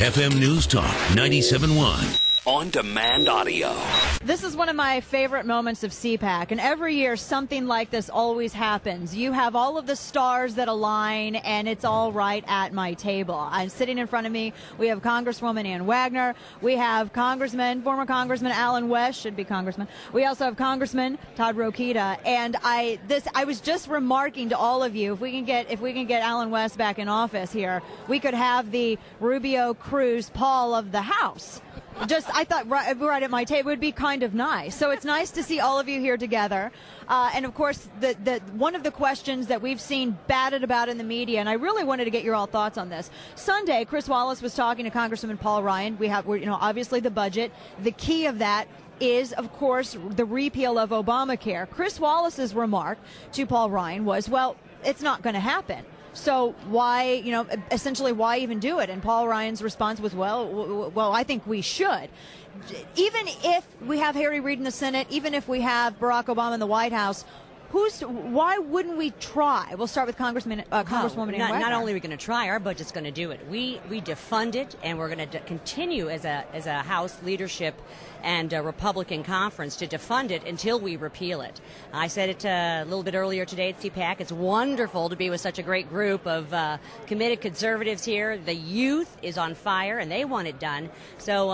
FM News Talk 97.1. On-demand audio. This is one of my favorite moments of CPAC, and every year something like this always happens. You have all of the stars that align, and it's all right at my table. I'm sitting in front of me. We have Congresswoman Ann Wagner. We have former Congressman Alan Loesch, should be Congressman. We also have Congressman Todd Rokita, and I was just remarking to all of you, if we can get Alan West back in office here, we could have the Rubio Cruz Paul of the House. I thought right at my table would be kind of nice. So it's nice to see all of you here together. And of course, one of the questions that we've seen batted about in the media, and I really wanted to get your all thoughts on this. Sunday, Chris Wallace was talking to Congressman Paul Ryan. We're obviously the budget. The key of that is, of course, the repeal of Obamacare. Chris Wallace's remark to Paul Ryan was, well, it's not going to happen. So why, essentially why even do it? And Paul Ryan's response was, well, I think we should. Even if we have Harry Reid in the Senate, even if we have Barack Obama in the White House, why wouldn't we try? We'll start with Congrwoman Ann Wagner. Not only are we going to try, our budget's going to do it. We defund it, and we're going to continue as a House leadership and a Republican conference to defund it until we repeal it. I said it a little bit earlier today at CPAC. It's wonderful to be with such a great group of committed conservatives here. The youth is on fire, and they want it done. So,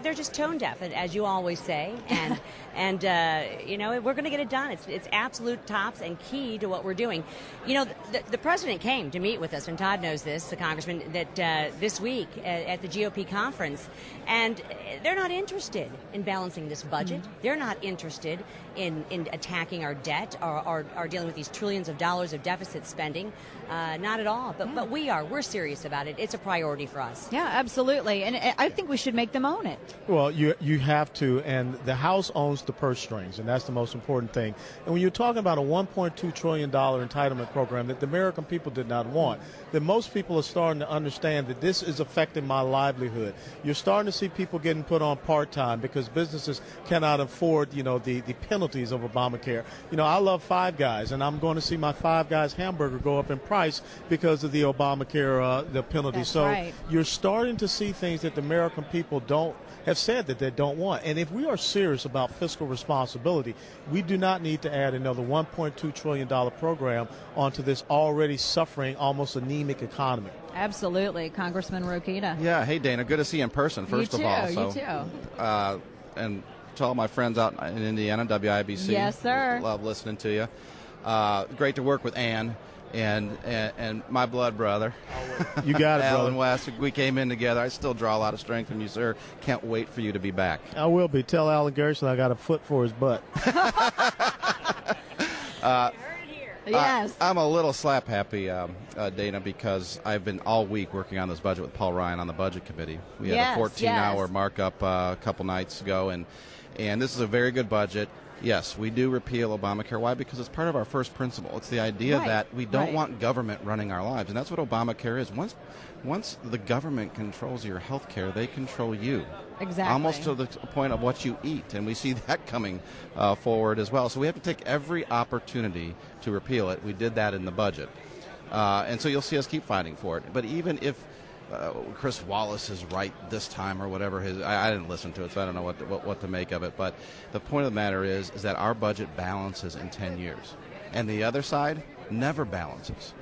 they're just tone deaf, as you always say, and we're going to get it done. It's absolute tops and key to what we're doing. The president came to meet with us, and Todd knows this, the congressman, that this week at the GOP conference, and they're not interested in balancing this budget. Mm-hmm. They're not interested in attacking our debt or dealing with these trillions of dollars of deficit spending. Not at all. But we're serious about it. It's a priority for us. Yeah, absolutely. And I think we should make them own it. Well, you have to, and the House owns the purse strings, and that's the most important thing. And when you're talking about a $1.2 trillion entitlement program that the American people did not want, then most people are starting to understand that this is affecting my livelihood. You're starting to see people getting put on part-time because businesses cannot afford, the penalties of Obamacare. I love Five Guys, and I'm going to see my Five Guys hamburger go up in price because of the Obamacare, the penalties. That's so right. You're starting to see things that the American people have said that they don't want. And if we are serious about fiscal responsibility, we do not need to add another $1.2 trillion program onto this already suffering, almost anemic economy. Absolutely. Congressman Rokita. Yeah. Hey, Dana. Good to see you in person, first of all. You too. And to all my friends out in Indiana, WIBC. Yes, sir. Love listening to you. Great to work with Ann. And my blood brother. You got it, Alan brother. West. We came in together. I still draw a lot of strength from you, sir. Can't wait for you to be back. I will be. Tell Alan Garrison I got a foot for his butt. Yes. I'm a little slap happy, Dana, because I've been all week working on this budget with Paul Ryan on the budget committee. We had a 14-hour markup a couple nights ago, and this is a very good budget. Yes, we do repeal Obamacare. Why? Because it's part of our first principle. It's the idea that we don't want government running our lives, and that's what Obamacare is. Once the government controls your health care, they control you. Exactly. Almost to the point of what you eat, and we see that coming forward as well. So we have to take every opportunity to repeal it. We did that in the budget. And so you'll see us keep fighting for it. But even if Chris Wallace is right this time or whatever I didn't listen to it, so I don't know what to make of it. But the point of the matter is that our budget balances in 10 years, and the other side never balances.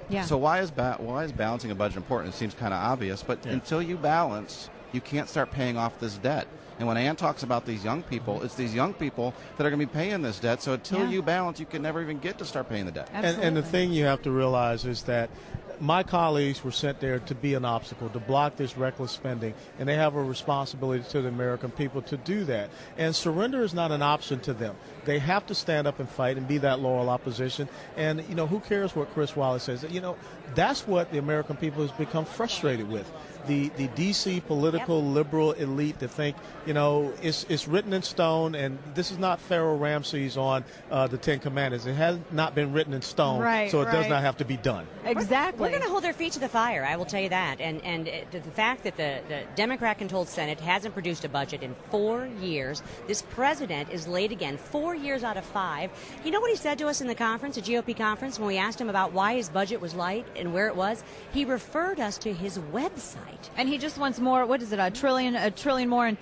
Yeah. So why is balancing a budget important? It seems kind of obvious, but until you balance, you can't start paying off this debt. And when Ann talks about these young people, it's these young people that are going to be paying this debt. So until you balance, you can never even get to start paying the debt. And the thing you have to realize is that my colleagues were sent there to be an obstacle, to block this reckless spending, and they have a responsibility to the American people to do that. And surrender is not an option to them. They have to stand up and fight and be that loyal opposition. And, who cares what Chris Wallace says? That's what the American people has become frustrated with. The D.C. political liberal elite to think, it's written in stone, and this is not Pharaoh Ramses on the Ten Commandments. It has not been written in stone, so it does not have to be done. Exactly. We're going to hold their feet to the fire, I will tell you that. And the fact that the Democrat-controlled Senate hasn't produced a budget in 4 years, this president is late again, 4 years out of 5. You know what he said to us in the conference, the GOP conference, when we asked him about why his budget was light and where it was? He referred us to his website. And he just wants more, what is it, a trillion more in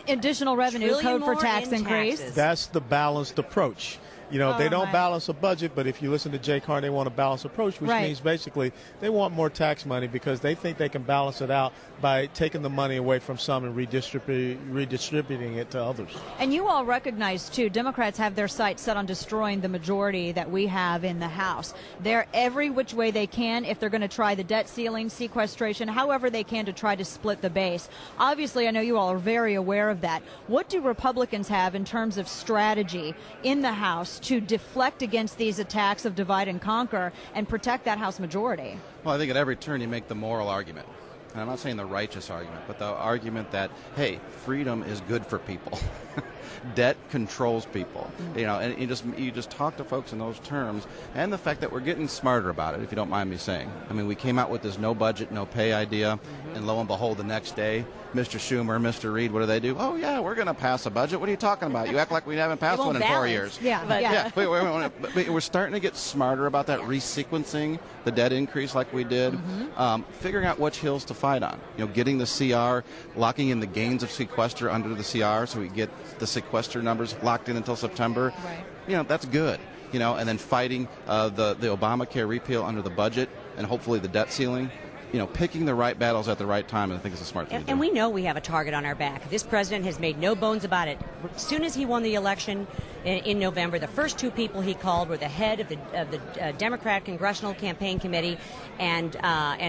additional revenue code for tax increase? That's the balanced approach. You know, they don't balance a budget, but if you listen to Jay Carney, they want a balanced approach, which means basically they want more tax money because they think they can balance it out by taking the money away from some and redistributing it to others. And you all recognize, too, Democrats have their sights set on destroying the majority that we have in the House. They're every which way they can, if they're going to try the debt ceiling, sequestration, however they can to try to split the base. Obviously, I know you all are very aware of that. What do Republicans have in terms of strategy in the House to deflect against these attacks of divide and conquer and protect that House majority? Well, I think at every turn you make the moral argument. And I'm not saying the righteous argument, but the argument that, hey, freedom is good for people. Debt controls people. You know, and you just talk to folks in those terms, and the fact that we're getting smarter about it, if you don't mind me saying. I mean, we came out with this no budget, no pay idea, and lo and behold, the next day, Mr. Schumer, Mr. Reid, what do? Oh, yeah, we're going to pass a budget. What are you talking about? You act like we haven't passed one in 4 years. We're starting to get smarter about that, resequencing the debt increase like we did, figuring out which hills to fight on. You know, getting the CR, locking in the gains of sequester under the CR so we get the sequester numbers locked in until September. Right. You know, that's good. You know, and then fighting the Obamacare repeal under the budget and hopefully the debt ceiling. You know, picking the right battles at the right time, and I think it's a smart thing to do. And we know we have a target on our back. This president has made no bones about it. As soon as he won the election in November, the first 2 people he called were the head of the Democrat Congressional Campaign Committee and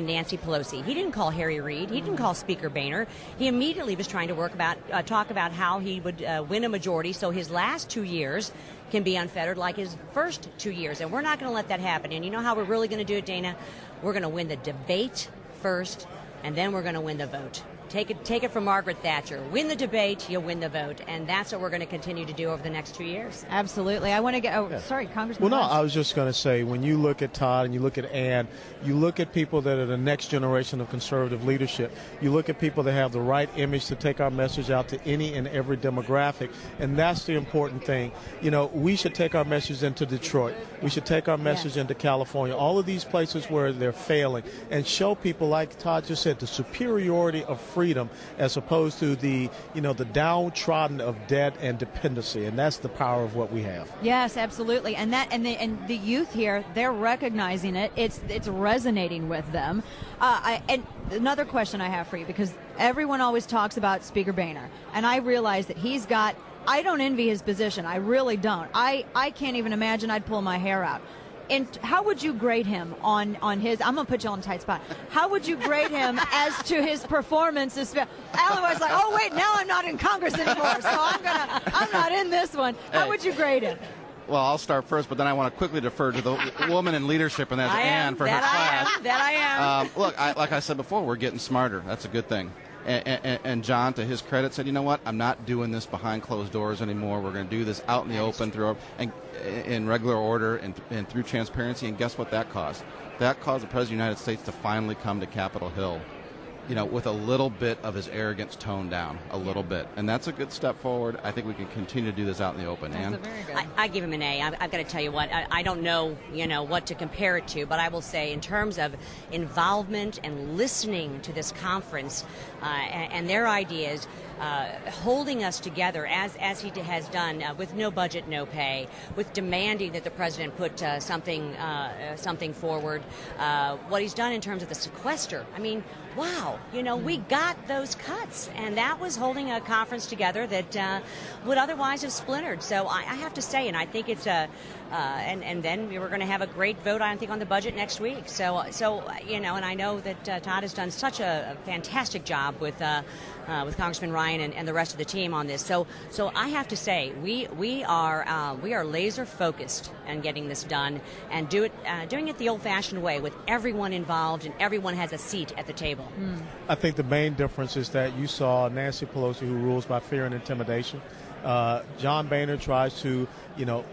Nancy Pelosi. He didn't call Harry Reid. He didn't call Speaker Boehner. He immediately was trying to talk about how he would win a majority so his last 2 years can be unfettered like his first 2 years. And we're not going to let that happen. And you know how we're really going to do it, Dana? We're going to win the debate first, and then we're going to win the vote. Take it from Margaret Thatcher. Win the debate, you'll win the vote. And that's what we're going to continue to do over the next 2 years. Absolutely. I want to get... sorry, Congressman. Well, no, I was just going to say, when you look at Todd and you look at Ann, you look at people that are the next generation of conservative leadership. You look at people that have the right image to take our message out to any and every demographic. And that's the important thing. You know, we should take our message into Detroit. We should take our message into California. All of these places where they're failing. And show people, like Todd just said, the superiority of freedom as opposed to the downtrodden of debt and dependency, and that's the power of what we have. Yes, absolutely, and the youth here, they're recognizing it. It's resonating with them. And another question I have for you, because everyone always talks about Speaker Boehner, and I realize that he's got. I don't envy his position. I really don't. I can't even imagine. I'd pull my hair out. And how would you grade him on his? I'm gonna put you on a tight spot. How would you grade him as to his performance? Alan was like, oh wait, now I'm not in Congress anymore, so I'm not in this one. How would you grade him? Well, I'll start first, but then I want to quickly defer to the woman in leadership, and that's Ann for her class. That I am. Look, like I said before, we're getting smarter. That's a good thing. And John, to his credit, said, you know what? I'm not doing this behind closed doors anymore. We're going to do this out in the open in regular order and through transparency. And guess what that caused? That caused the President of the United States to finally come to Capitol Hill, you know, with a little bit of his arrogance toned down, a little bit. And that's a good step forward. I think we can continue to do this out in the open. That's very good. I give him an A. I've got to tell you what, I don't know, what to compare it to, but I will say in terms of involvement and listening to this conference and their ideas, holding us together as he has done with no budget, no pay, with demanding that the president put something forward. What he's done in terms of the sequester. I mean, wow, we got those cuts, and that was holding a conference together that would otherwise have splintered. So I have to say, and I think it's and then we were going to have a great vote, I think, on the budget next week. So and I know that Todd has done such a fantastic job with Congressman Ryan and the rest of the team on this. So I have to say, we are laser focused on getting this done and doing it the old-fashioned way with everyone involved and everyone has a seat at the table. I think the main difference is that you saw Nancy Pelosi, who rules by fear and intimidation, John Boehner tries to,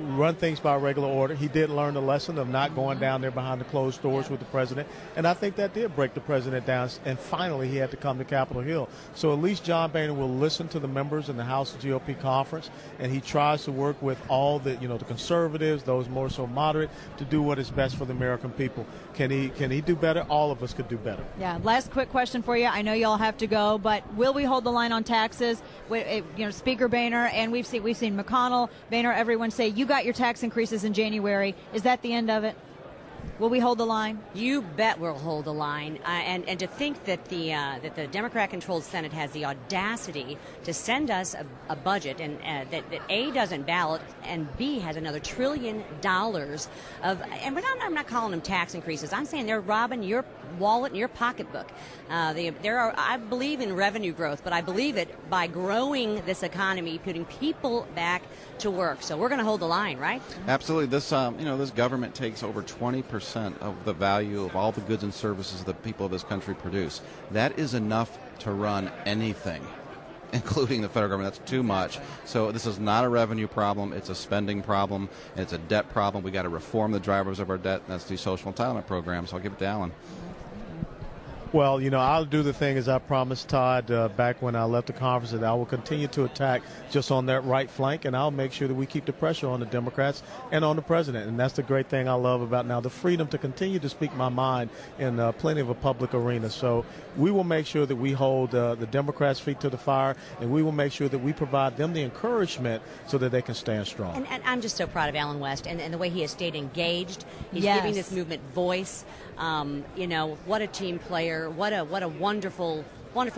run things by regular order. He did learn the lesson of not going down there behind the closed doors with the president, and I think that did break the president down, and finally he had to come to Capitol Hill. So at least John Boehner will listen to the members in the House GOP conference, and he tries to work with all the, the conservatives, those more so moderate, to do what is best for the American people. Can he do better? All of us could do better. Yeah. Last quick question for you. I know you all have to go, but will we hold the line on taxes? Speaker Boehner, and we've seen McConnell, Boehner, everyone say you got your tax increases in January. Is that the end of it? Will we hold the line? You bet we'll hold the line. And to think that the Democrat-controlled Senate has the audacity to send us a budget and that A, doesn't ballot, and B, has another $1 trillion of, and I'm not calling them tax increases. I'm saying they're robbing your wallet and your pocketbook. I believe in revenue growth, but I believe it by growing this economy, putting people back to work. So we're going to hold the line, right? Absolutely. This this government takes over 20% of the value of all the goods and services that people of this country produce. That is enough to run anything, including the federal government. That's too much. So this is not a revenue problem. It's a spending problem. It's a debt problem. We got to reform the drivers of our debt. And that's the social entitlement program. So I'll give it to Alan. Well, I'll do the thing as I promised Todd back when I left the conference, that I will continue to attack just on that right flank, and I'll make sure that we keep the pressure on the Democrats and on the president. And that's the great thing I love about now, the freedom to continue to speak my mind in plenty of a public arena. So we will make sure that we hold the Democrats' feet to the fire, and we will make sure that we provide them the encouragement so that they can stand strong. And I'm just so proud of Alan West and the way he has stayed engaged. He's Yes. giving this movement voice. What a team player. What a wonderful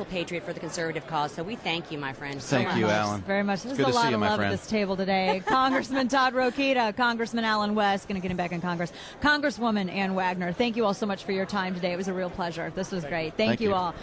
patriot for the conservative cause. So we thank you, my friend. Thank you, Alan. Very much. There's Good a to lot see you, of my love friend. at this table today. Congressman Todd Rokita, Congressman Alan West, going to get him back in Congress. Congresswoman Ann Wagner, thank you all so much for your time today. It was a real pleasure. This was great. Thank you all.